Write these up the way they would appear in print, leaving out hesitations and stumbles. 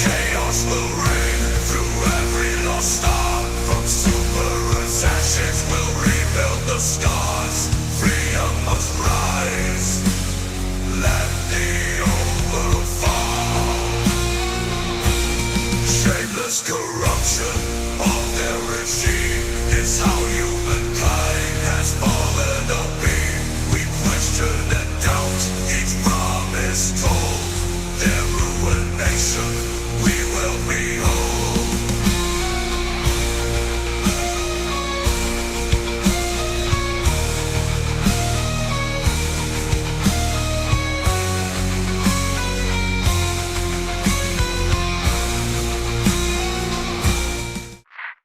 Chaos will reign through every lost star. From super assassins will rebuild the stars. Freedom must rise. Let the old world fall. Shameless corruption of their regime is how humankind has fallen away. We question and doubt each promise told. Their ruination we will behold.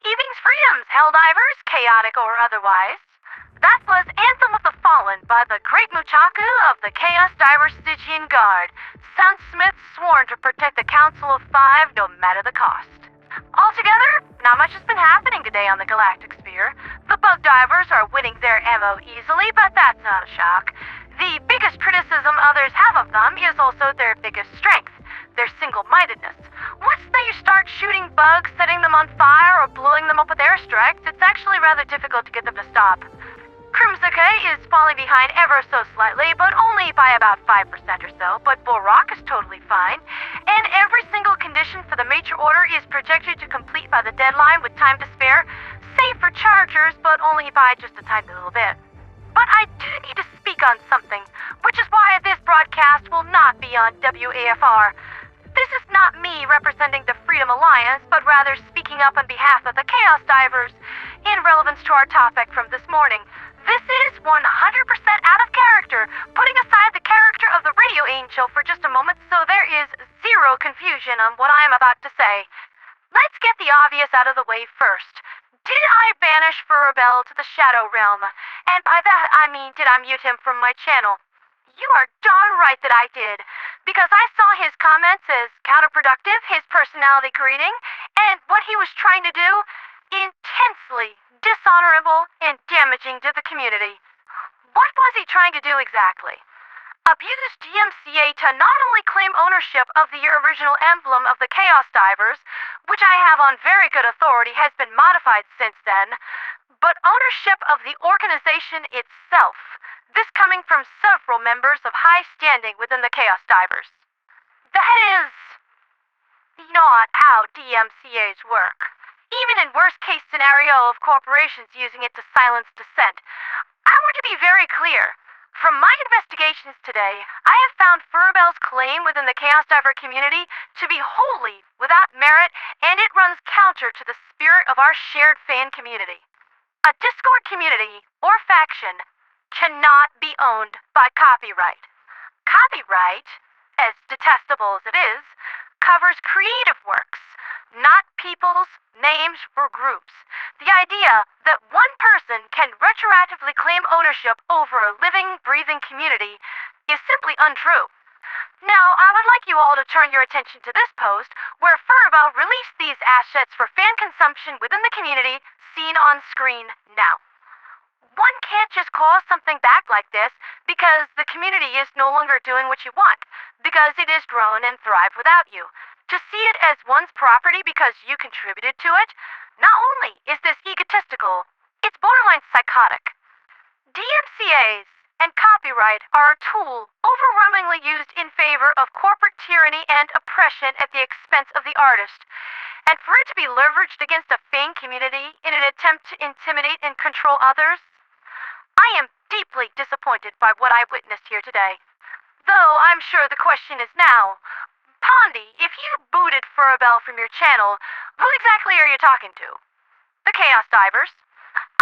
Evening's freedoms, Helldivers, chaotic or otherwise. That was Anthem of the Fallen by the Great Muchaku of the Chaos Diver Stygian Guard. Sunsmith sworn to protect the Council of Five no matter the cost. Altogether, not much has been happening today on the Galactic Sphere. The bug divers are winning their ammo easily, but that's not a shock. The biggest criticism others have of them is also their biggest strength, their single-mindedness. Once they start shooting bugs, setting them on fire, or blowing them up with airstrikes, it's actually rather difficult to get them to stop. Krimzuke is falling behind ever so slightly, but only by about 5% or so, but Borak is totally fine, and every single condition for the Major Order is projected to complete by the deadline with time to spare, save for Chargers, but only by just a tiny little bit. But I do need to speak on something, which is why this broadcast will not be on WAFR. This is not me representing the Freedom Alliance, but rather speaking up on behalf of the Chaos Divers in relevance to our topic from this morning. This is 100% out of character, putting aside the character of the radio angel for just a moment so there is zero confusion on what I am about to say. Let's get the obvious out of the way first. Did I banish Furabel to the Shadow Realm? And by that I mean, did I mute him from my channel? You are darn right that I did, because I saw his comments as counterproductive, his personality creating, and what he was trying to do intensely dishonorable and damaging to the community. What was he trying to do exactly? Abuse DMCA to not only claim ownership of the original emblem of the Chaos Divers, which I have on very good authority has been modified since then, but ownership of the organization itself, this coming from several members of high standing within the Chaos Divers. That is not how DMCAs work. Even in worst-case scenario of corporations using it to silence dissent. I want to be very clear. From my investigations today, I have found Furabel's claim within the Chaos Diver community to be wholly without merit, and it runs counter to the spirit of our shared fan community. A Discord community, or faction, cannot be owned by copyright. Copyright, as detestable as it is, covers creative works, not people's names or groups. The idea that one person can retroactively claim ownership over a living, breathing community is simply untrue. Now, I would like you all to turn your attention to this post where Furbo released these assets for fan consumption within the community, seen on screen now. One can't just call something back like this because the community is no longer doing what you want, because it has grown and thrived without you. To see it as one's property because you contributed to it, not only is this egotistical, it's borderline psychotic. DMCAs and copyright are a tool overwhelmingly used in favor of corporate tyranny and oppression at the expense of the artist. And for it to be leveraged against a fan community in an attempt to intimidate and control others, I am deeply disappointed by what I witnessed here today. Though I'm sure the question is now, Pondy, if you booted Furabel from your channel, who exactly are you talking to? The Chaos Divers?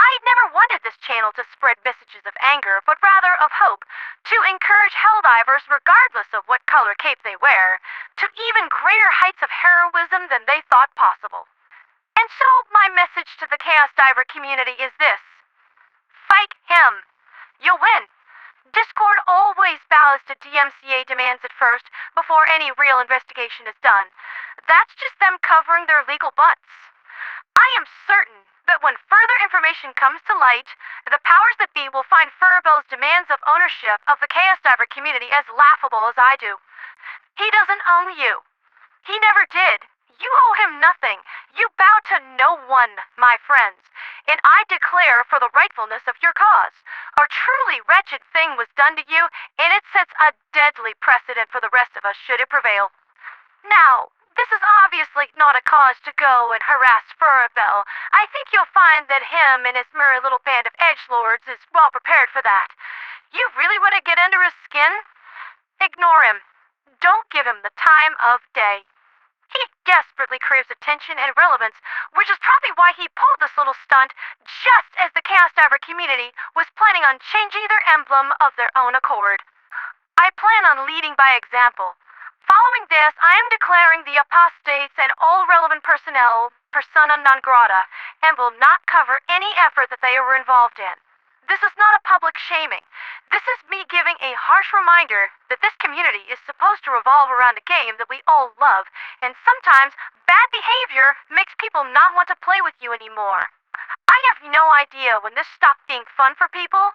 I never wanted this channel to spread messages of anger, but rather of hope, to encourage Helldivers, regardless of what color cape they wear, to even greater heights of heroism than they thought possible. And so, my message to the Chaos Diver community is this. Fight him. You'll win. Discord always bows to DMCA demands at first, before any real investigation is done. That's just them covering their legal butts. I am certain that when further information comes to light, the powers that be will find Furabel's demands of ownership of the Chaos Diver community as laughable as I do. He doesn't own you. He never did. You owe him nothing. You bow to no one, my friends, and I declare for the rightfulness of your cause. A truly wretched thing was done to you, and it sets a deadly precedent for the rest of us should it prevail. Now, this is obviously not a cause to go and harass Furabell. I think you'll find that him and his merry little band of edgelords is well prepared for that. You really want to get under his skin? Ignore him. Don't give him the time of day. He desperately craves attention and relevance, which is probably why he pulled this little stunt just as the Chaos Diver community was planning on changing their emblem of their own accord. I plan on leading by example. Following this, I am declaring the apostates and all relevant personnel persona non grata, and will not cover any effort that they were involved in. This is not a public shaming. This is me giving a harsh reminder that this community is supposed to revolve around a game that we all love, and sometimes bad behavior makes people not want to play with you anymore. I have no idea when this stopped being fun for people,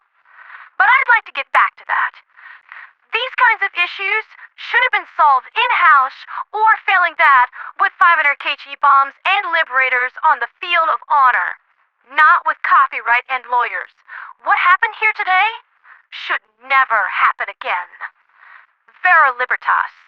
but I'd like to get back to that. These kinds of issues should have been solved in-house, or failing that, with 500 kg bombs and liberators on the field of honor. Not with copyright and lawyers. What happened here today should never happen again. Vera Libertas.